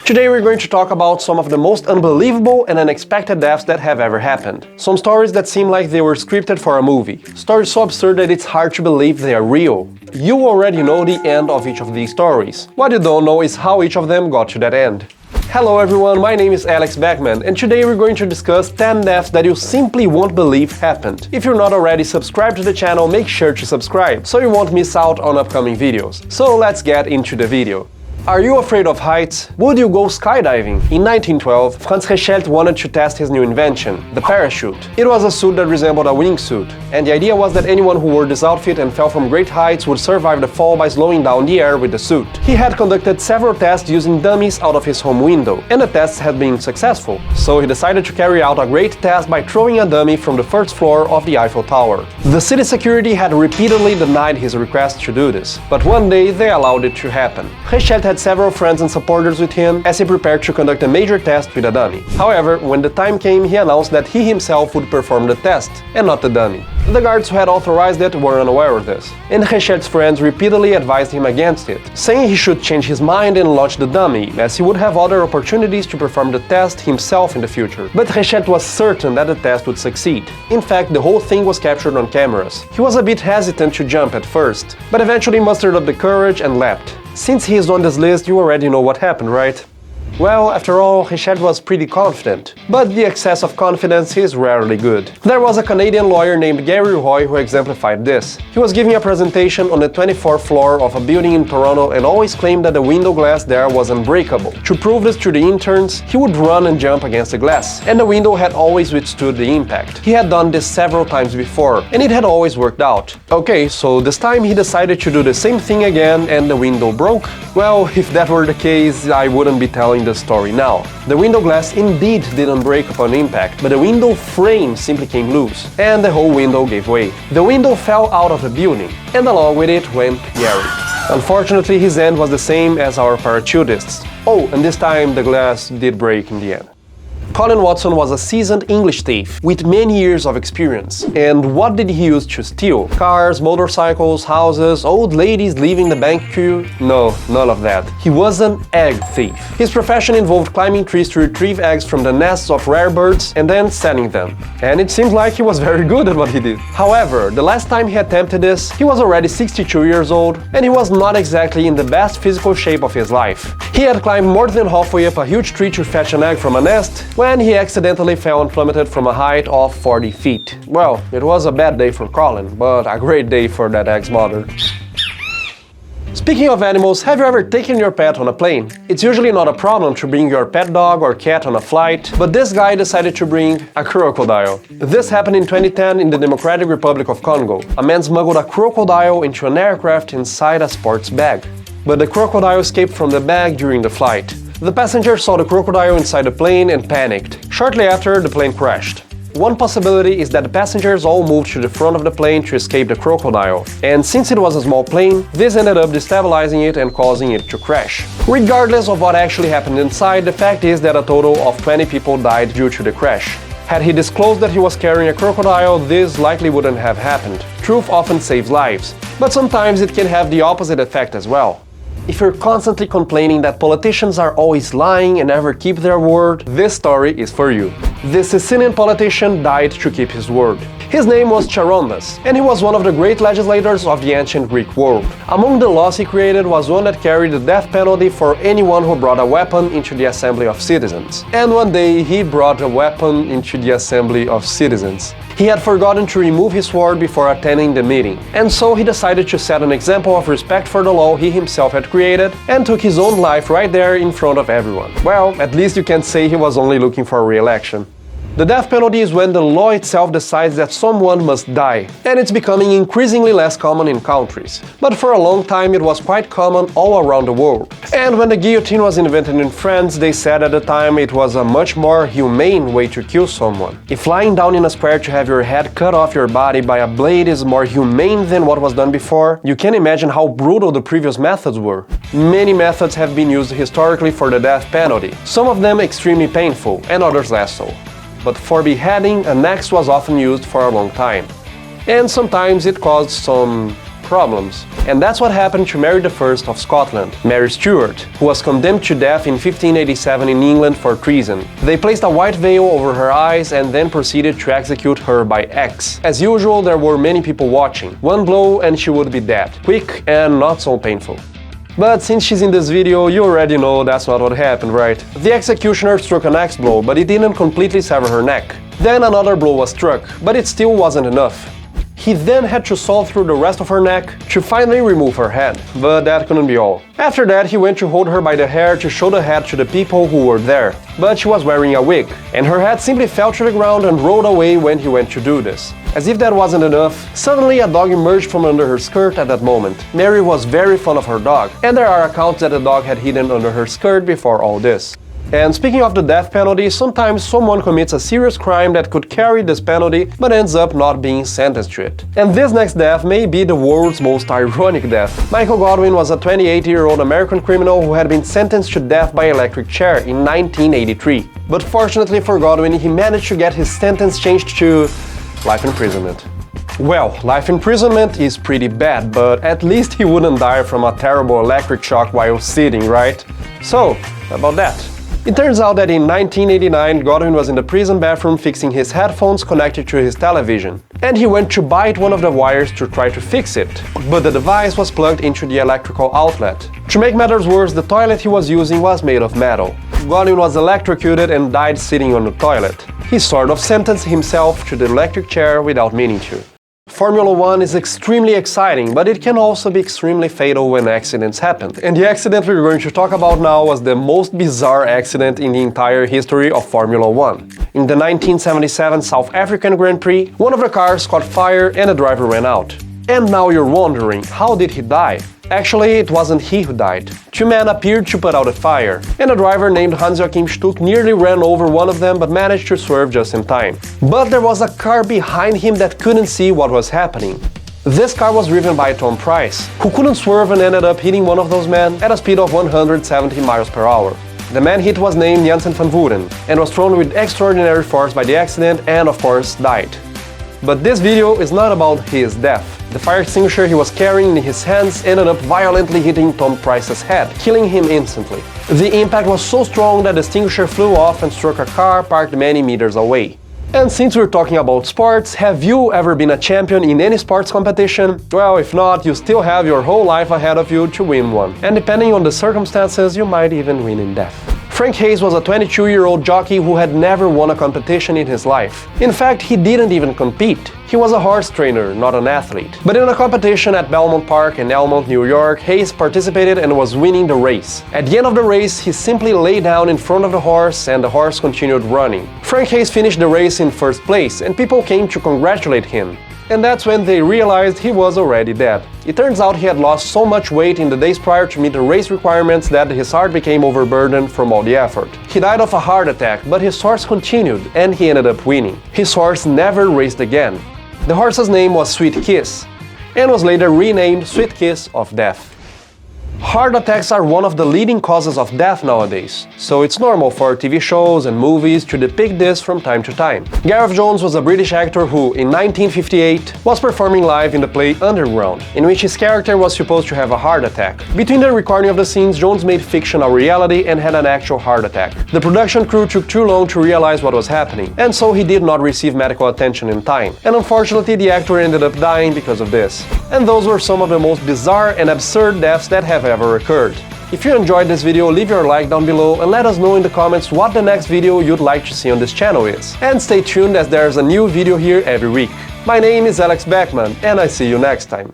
Today we're going to talk about some of the most unbelievable and unexpected deaths that have ever happened. Some stories that seem like they were scripted for a movie. Stories so absurd that it's hard to believe they are real. You already know the end of each of these stories. What you don't know is how each of them got to that end. Hello everyone, my name is Beckmann, and today we're going to discuss 10 deaths that you simply won't believe happened. If you're not already subscribed to the channel, make sure to subscribe, so you won't miss out on upcoming videos. So let's get into the video. Are you afraid of heights? Would you go skydiving? In 1912, Franz Richelt wanted to test his new invention, the parachute. It was a suit that resembled a wingsuit, and the idea was that anyone who wore this outfit and fell from great heights would survive the fall by slowing down the air with the suit. He had conducted several tests using dummies out of his home window, and the tests had been successful. So he decided to carry out a great test by throwing a dummy from the first floor of the Eiffel Tower. The city security had repeatedly denied his request to do this, but one day they allowed it to happen. Richelt had several friends and supporters with him as he prepared to conduct a major test with a dummy. However, when the time came, he announced that he himself would perform the test, and not the dummy. The guards who had authorized it were unaware of this, and Richelt's friends repeatedly advised him against it, saying he should change his mind and launch the dummy, as he would have other opportunities to perform the test himself in the future. But Richelt was certain that the test would succeed. In fact, the whole thing was captured on cameras. He was a bit hesitant to jump at first, but eventually mustered up the courage and leapt. Since he is on this list, you already know what happened, right? Well, after all, Richelt was pretty confident, but the excess of confidence is rarely good. There was a Canadian lawyer named Gary Roy who exemplified this. He was giving a presentation on the 24th floor of a building in Toronto and always claimed that the window glass there was unbreakable. To prove this to the interns, he would run and jump against the glass, and the window had always withstood the impact. He had done this several times before, and it had always worked out. Okay, so this time he decided to do the same thing again and the window broke? Well, if that were the case, I wouldn't be telling the story now. The window glass indeed didn't break upon impact, but the window frame simply came loose, and the whole window gave way. The window fell out of the building, and along with it went Gary. Unfortunately, his end was the same as our parachutists. Oh, and this time the glass did break in the end. Colin Watson was a seasoned English thief with many years of experience. And what did he use to steal? Cars, motorcycles, houses, old ladies leaving the bank queue? No, none of that. He was an egg thief. His profession involved climbing trees to retrieve eggs from the nests of rare birds and then selling them. And it seems like he was very good at what he did. However, the last time he attempted this, he was already 62 years old, and he was not exactly in the best physical shape of his life. He had climbed more than halfway up a huge tree to fetch an egg from a nest when he accidentally fell and plummeted from a height of 40 feet. Well, it was a bad day for Colin, but a great day for that egg's mother. Speaking of animals, have you ever taken your pet on a plane? It's usually not a problem to bring your pet dog or cat on a flight, but this guy decided to bring a crocodile. This happened in 2010 in the Democratic Republic of Congo. A man smuggled a crocodile into an aircraft inside a sports bag. But the crocodile escaped from the bag during the flight. The passenger saw the crocodile inside the plane and panicked. Shortly after, the plane crashed. One possibility is that the passengers all moved to the front of the plane to escape the crocodile, and since it was a small plane, this ended up destabilizing it and causing it to crash. Regardless of what actually happened inside, the fact is that a total of 20 people died due to the crash. Had he disclosed that he was carrying a crocodile, this likely wouldn't have happened. Truth often saves lives, but sometimes it can have the opposite effect as well. If you're constantly complaining that politicians are always lying and never keep their word, this story is for you. This Sicilian politician died to keep his word. His name was Charondas, and he was one of the great legislators of the ancient Greek world. Among the laws he created was one that carried the death penalty for anyone who brought a weapon into the assembly of citizens. And one day he brought a weapon into the assembly of citizens. He had forgotten to remove his sword before attending the meeting, and so he decided to set an example of respect for the law he himself had created and took his own life right there in front of everyone. Well, at least you can say he was only looking for re-election. The death penalty is when the law itself decides that someone must die, and it's becoming increasingly less common in countries. But for a long time it was quite common all around the world. And when the guillotine was invented in France, they said at the time it was a much more humane way to kill someone. If lying down in a square to have your head cut off your body by a blade is more humane than what was done before, you can imagine how brutal the previous methods were. Many methods have been used historically for the death penalty, some of them extremely painful and others less so. But for beheading, an axe was often used for a long time. And sometimes it caused some problems. And that's what happened to Mary I of Scotland, Mary Stuart, who was condemned to death in 1587 in England for treason. They placed a white veil over her eyes and then proceeded to execute her by axe. As usual, there were many people watching. One blow and she would be dead. Quick and not so painful. But since she's in this video, you already know that's not what happened, right? The executioner struck an axe blow, but it didn't completely sever her neck. Then another blow was struck, but it still wasn't enough. He then had to saw through the rest of her neck to finally remove her head, but that couldn't be all. After that, he went to hold her by the hair to show the head to the people who were there, but she was wearing a wig, and her head simply fell to the ground and rolled away when he went to do this. As if that wasn't enough, suddenly a dog emerged from under her skirt at that moment. Mary was very fond of her dog, and there are accounts that the dog had hidden under her skirt before all this. And speaking of the death penalty, sometimes someone commits a serious crime that could carry this penalty but ends up not being sentenced to it. And this next death may be the world's most ironic death. Michael Godwin was a 28-year-old American criminal who had been sentenced to death by electric chair in 1983. But fortunately for Godwin, he managed to get his sentence changed to life imprisonment. Well, life imprisonment is pretty bad, but at least he wouldn't die from a terrible electric shock while sitting, right? So, about that. It turns out that in 1989, Godwin was in the prison bathroom fixing his headphones connected to his television. And he went to bite one of the wires to try to fix it, but the device was plugged into the electrical outlet. To make matters worse, the toilet he was using was made of metal. Godwin was electrocuted and died sitting on the toilet. He sort of sentenced himself to the electric chair without meaning to. Formula 1 is extremely exciting, but it can also be extremely fatal when accidents happen. And the accident we're going to talk about now was the most bizarre accident in the entire history of Formula 1. In the 1977 South African Grand Prix, one of the cars caught fire and the driver ran out. And now you're wondering, how did he die? Actually, it wasn't he who died. Two men appeared to put out a fire, and a driver named Hans-Joachim Stuck nearly ran over one of them but managed to swerve just in time. But there was a car behind him that couldn't see what was happening. This car was driven by Tom Price, who couldn't swerve and ended up hitting one of those men at a speed of 170 miles per hour. The man hit was named Jansen van Vuren, and was thrown with extraordinary force by the accident and, of course, died. But this video is not about his death. The fire extinguisher he was carrying in his hands ended up violently hitting Tom Price's head, killing him instantly. The impact was so strong that the extinguisher flew off and struck a car parked many meters away. And since we're talking about sports, have you ever been a champion in any sports competition? Well, if not, you still have your whole life ahead of you to win one. And depending on the circumstances, you might even win in death. Frank Hayes was a 22-year-old jockey who had never won a competition in his life. In fact, he didn't even compete. He was a horse trainer, not an athlete. But in a competition at Belmont Park in Elmont, New York, Hayes participated and was winning the race. At the end of the race, he simply lay down in front of the horse and the horse continued running. Frank Hayes finished the race in first place and people came to congratulate him. And that's when they realized he was already dead. It turns out he had lost so much weight in the days prior to meet the race requirements that his heart became overburdened from all the effort. He died of a heart attack, but his horse continued, and he ended up winning. His horse never raced again. The horse's name was Sweet Kiss, and was later renamed Sweet Kiss of Death. Heart attacks are one of the leading causes of death nowadays, so it's normal for TV shows and movies to depict this from time to time. Gareth Jones was a British actor who, in 1958, was performing live in the play Underground, in which his character was supposed to have a heart attack. Between the recording of the scenes, Jones made fiction a reality and had an actual heart attack. The production crew took too long to realize what was happening, and so he did not receive medical attention in time. And unfortunately, the actor ended up dying because of this. And those were some of the most bizarre and absurd deaths that have ever occurred. If you enjoyed this video, leave your like down below and let us know in the comments what the next video you'd like to see on this channel is. And stay tuned as there's a new video here every week. My name is Alex Beckmann and I see you next time.